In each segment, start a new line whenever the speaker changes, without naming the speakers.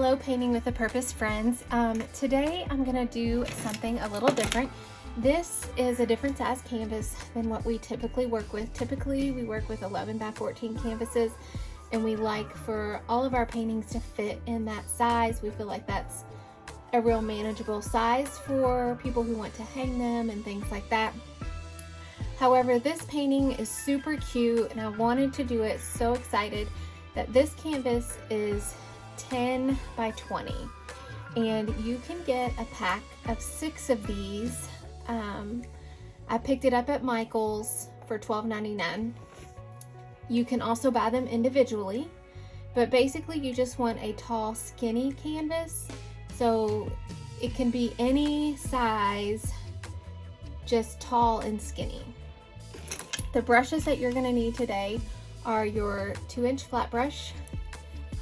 Hello, Painting with a Purpose friends. Today I'm gonna do something a little different. This is a different size canvas than what we typically work with. Typically we work with 11 by 14 canvases, and we like for all of our paintings to fit in that size. We feel like that's a real manageable size for people who want to hang them and things like that. However, this painting is super cute and I wanted to do it. So excited that this canvas is 10 by 20, and you can get a pack of 6 of these. I picked it up at Michael's for $12.99. You can also buy them individually, but basically you just want a tall, skinny canvas, so it can be any size, just tall and skinny. The brushes that you're going to need today are your 2-inch flat brush,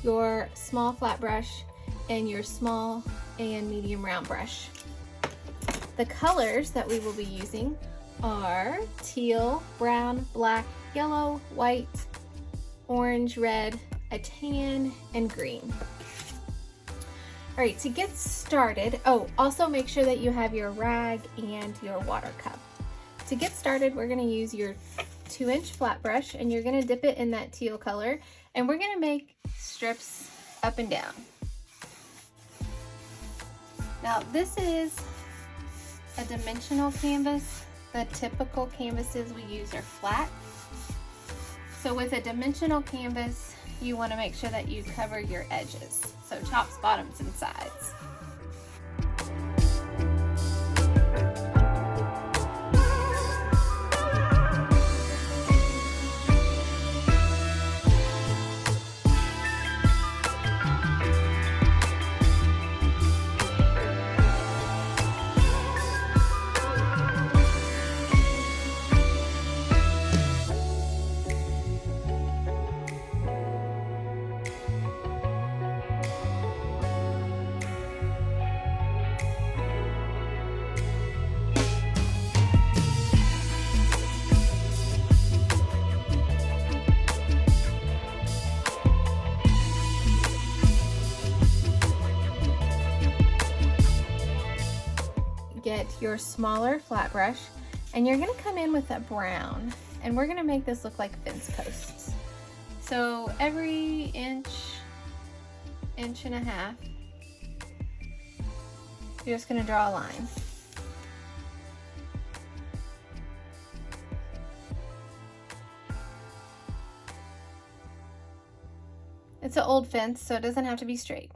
your small flat brush, and your small and medium round brush. The colors that we will be using are teal, brown, black, yellow, white, orange, red, a tan, and green. All right, to get started, also make sure that you have your rag and your water cup. To get started, we're going to use your 2-inch flat brush, and you're going to dip it in that teal color, and we're going to make strips up and down. Now this is a dimensional canvas. The typical canvases we use are flat. So with a dimensional canvas, you want to make sure that you cover your edges, so tops, bottoms, and sides. Get your smaller flat brush, and you're going to come in with a brown, and we're going to make this look like fence posts. So every inch and a half, you're just going to draw a line. It's an old fence, so it doesn't have to be straight.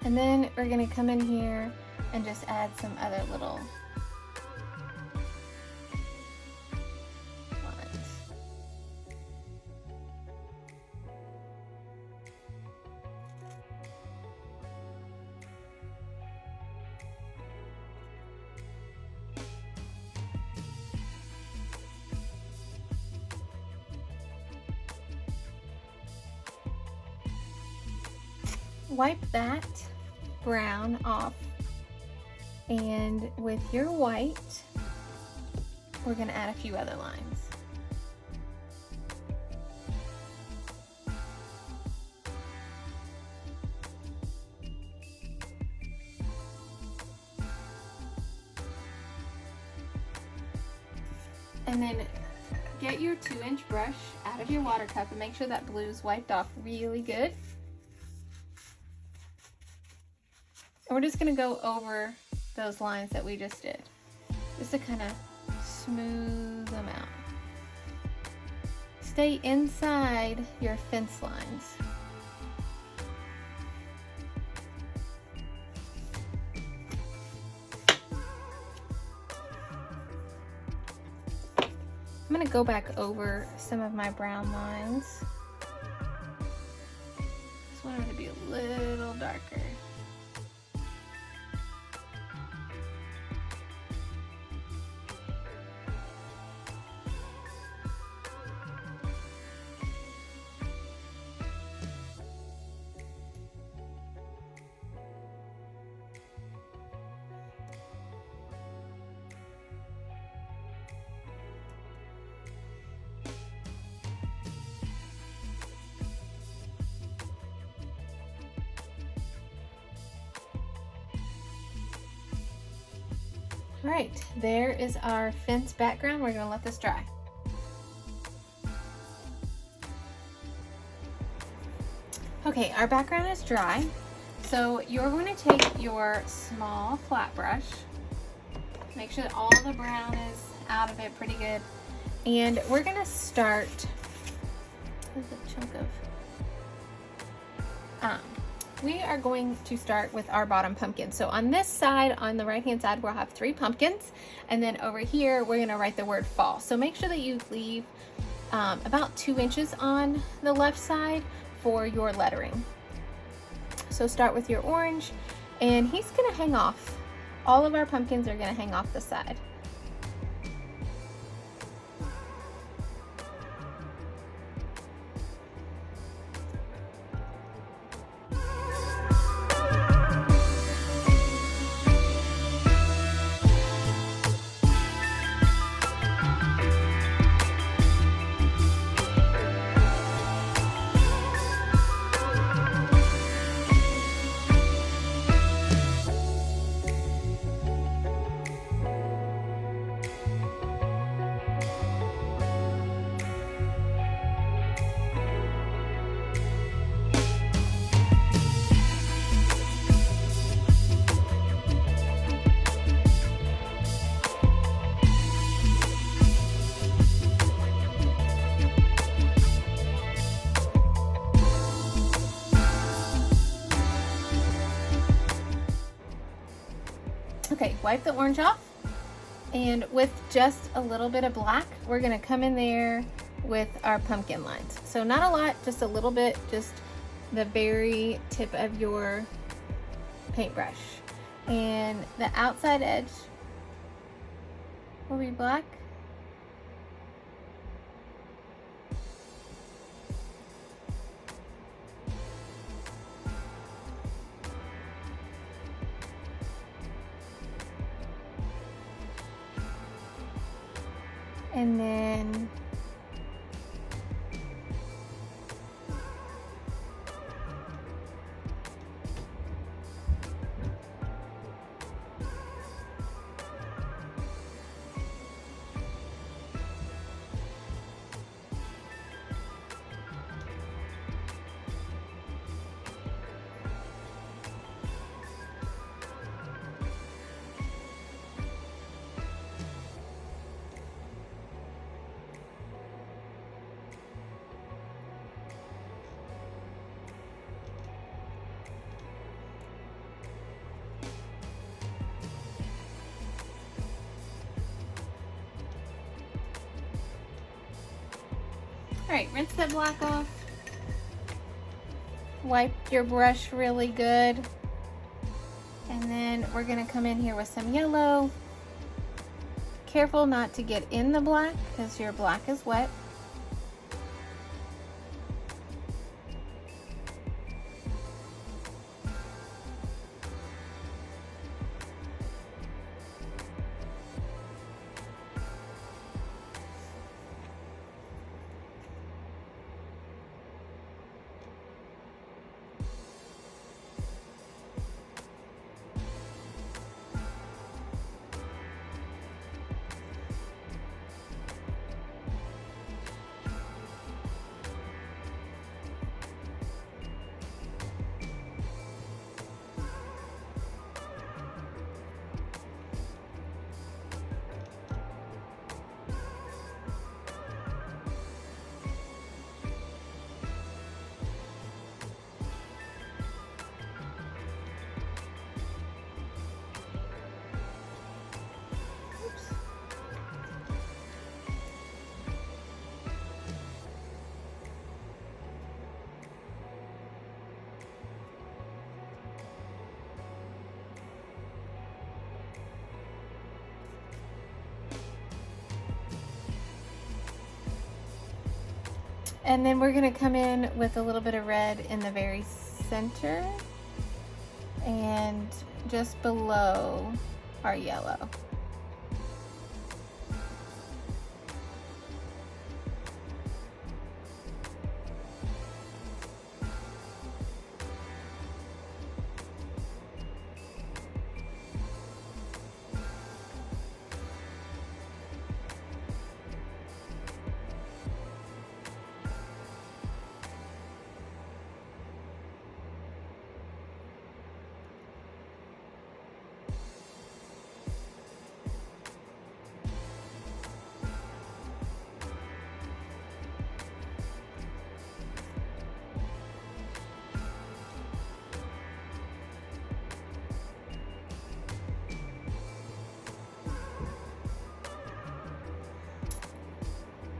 And then we're going to come in here and just add some other little lines. Wipe that brown off, and with your white, we're going to add a few other lines. And then get your 2-inch brush out of your water cup and make sure that blue is wiped off really good. And we're just going to go over those lines that we just did, just to kind of smooth them out. Stay inside your fence lines. I'm going to go back over some of my brown lines. want her to be a little darker. All right, there is our fence background. We're gonna let this dry. Okay, our background is dry. So you're going to take your small flat brush, make sure that all the brown is out of it pretty good. And we're gonna start with a chunk of, we are going to start with our bottom pumpkin. So on this side, on the right-hand side, we'll have 3 pumpkins. And then over here, we're gonna write the word fall. So make sure that you leave about 2 inches on the left side for your lettering. So start with your orange, and he's gonna hang off. All of our pumpkins are gonna hang off the side. Okay, wipe the orange off, and with just a little bit of black, we're gonna come in there with our pumpkin lines. So not a lot, just a little bit, just the very tip of your paintbrush. And the outside edge will be black. And then all right, rinse that black off. Wipe your brush really good. And then we're gonna come in here with some yellow. Careful not to get in the black because your black is wet. And then we're gonna come in with a little bit of red in the very center and just below our yellow.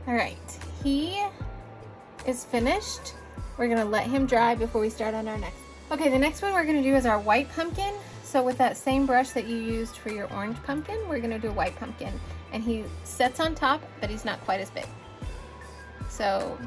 All right, he is finished. We're gonna let him dry before we start on our next. Okay, the next one we're gonna do is our white pumpkin. So with that same brush that you used for your orange pumpkin, we're gonna do a white pumpkin. And he sits on top, but he's not quite as big. So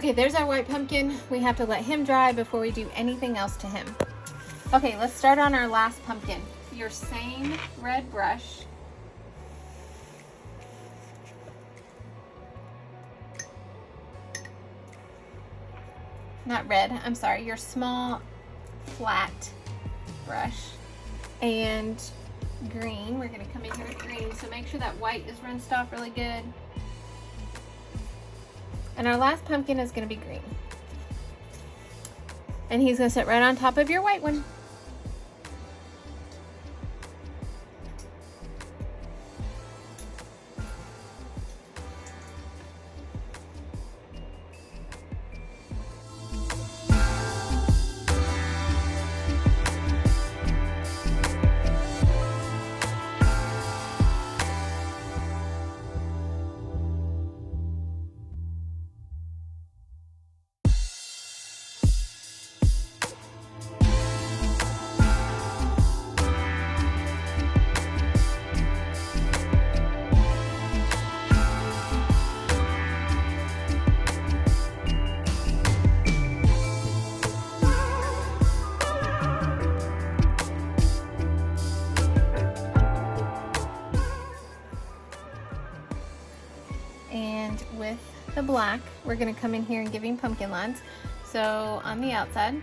okay, there's our white pumpkin. We have to let him dry before we do anything else to him. Okay, let's start on our last pumpkin. Your same red brush. Not red, I'm sorry, your small flat brush. And green, we're gonna come in here with green, so make sure that white is rinsed off really good. And our last pumpkin is gonna be green. And he's gonna sit right on top of your white one. And with the black, we're gonna come in here and give him pumpkin lines. So on the outside,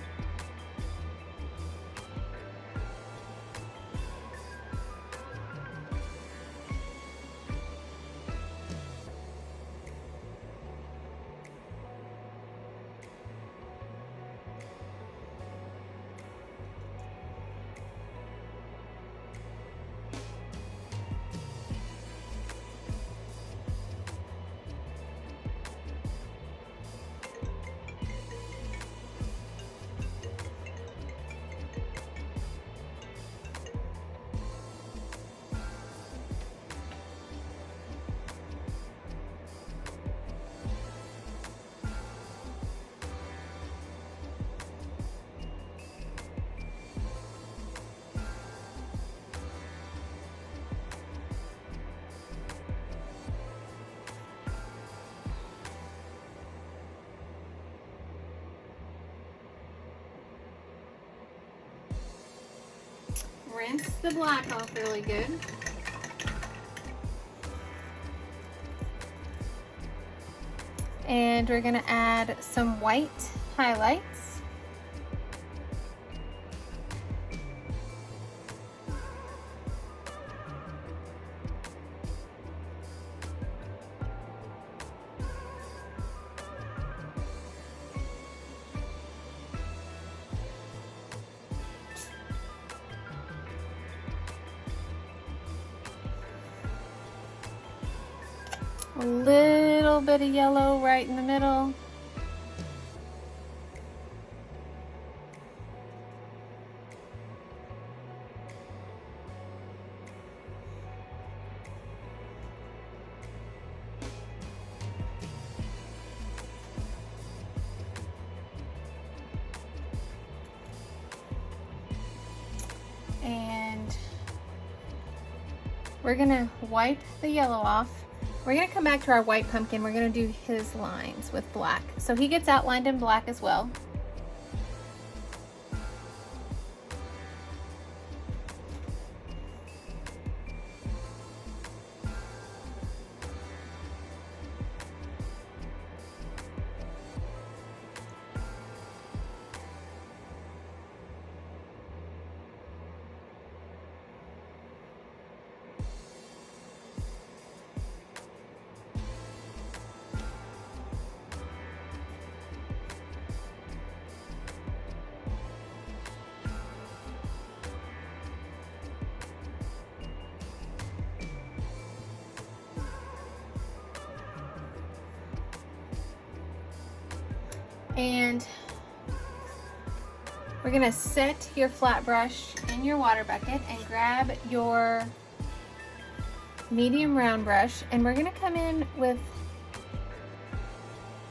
rinse the black off really good. And we're gonna add some white highlights. A little bit of yellow right in the middle. And we're gonna wipe the yellow off. We're gonna come back to our white pumpkin. We're gonna do his lines with black. So he gets outlined in black as well. And we're gonna set your flat brush in your water bucket and grab your medium round brush, and we're gonna come in with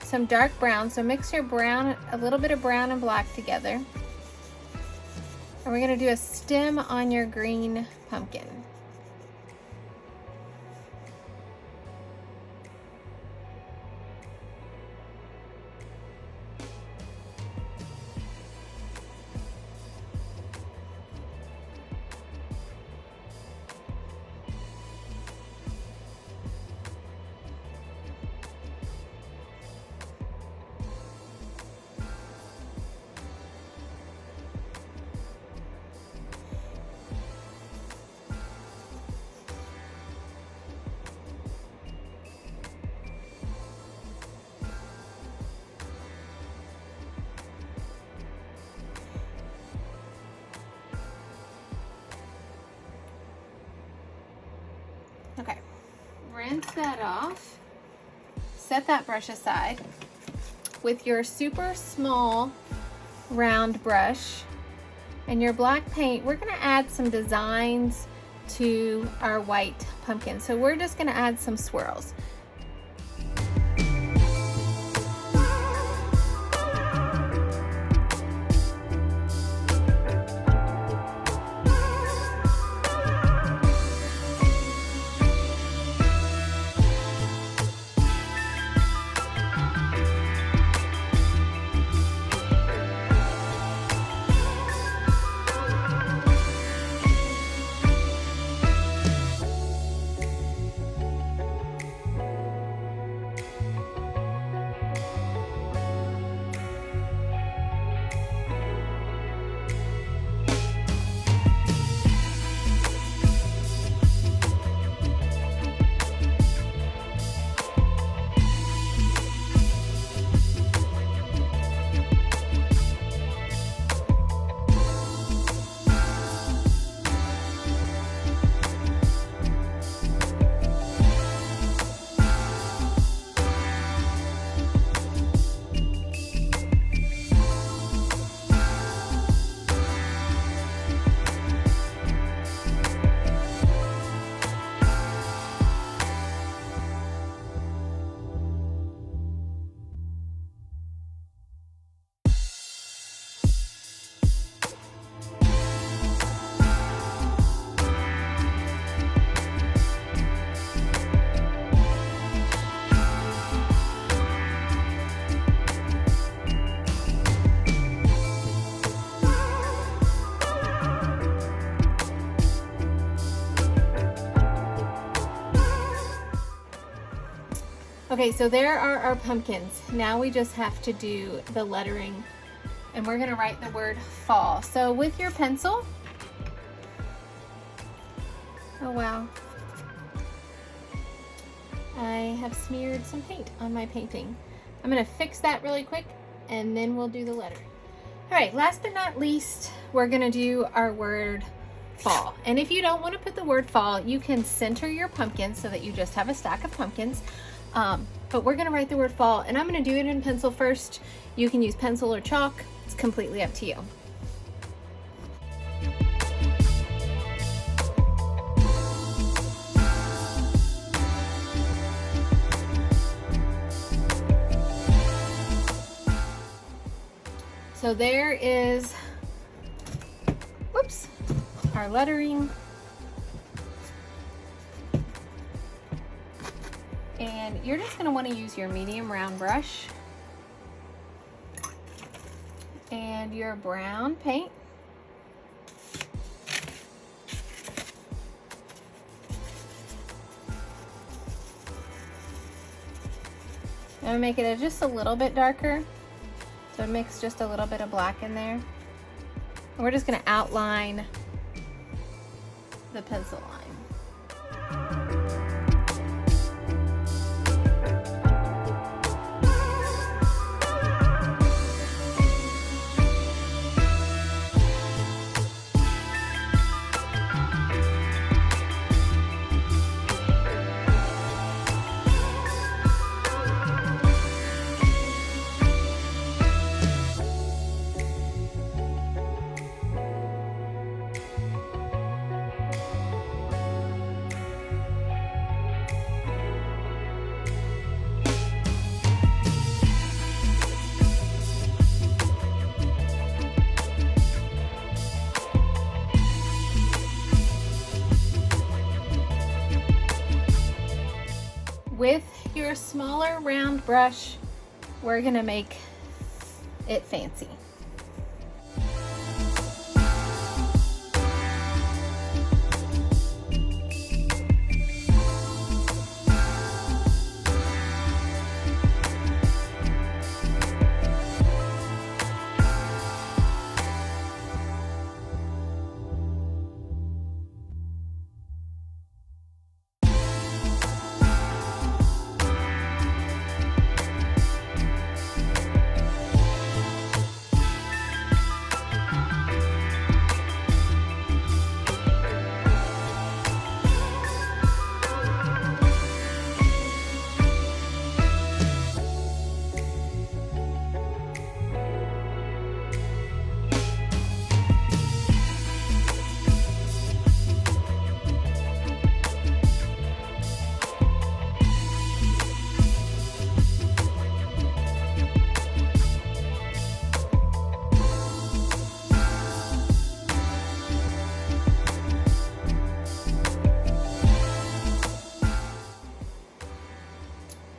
some dark brown. So mix your brown, a little bit of brown and black together. And we're gonna do a stem on your green pumpkin. Okay, rinse that off. Set that brush aside. With your super small round brush and your black paint, we're gonna add some designs to our white pumpkin. So we're just gonna add some swirls. Okay, so there are our pumpkins. Now we just have to do the lettering, and we're gonna write the word fall. So with your pencil, oh wow, I have smeared some paint on my painting. I'm gonna fix that really quick and then we'll do the lettering. All right, last but not least, we're gonna do our word fall. And if you don't want to put the word fall, you can center your pumpkin so that you just have a stack of pumpkins. But we're gonna write the word fall, and I'm gonna do it in pencil first. You can use pencil or chalk. It's completely up to you. So there is, whoops, our lettering. And you're just going to want to use your medium round brush and your brown paint. I'm going to make it just a little bit darker, so mix just a little bit of black in there. And we're just going to outline the pencil line. With your smaller round brush, we're gonna make it fancy.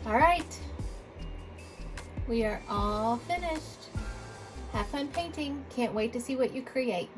All right, we are all finished. Have fun painting. Can't wait to see what you create.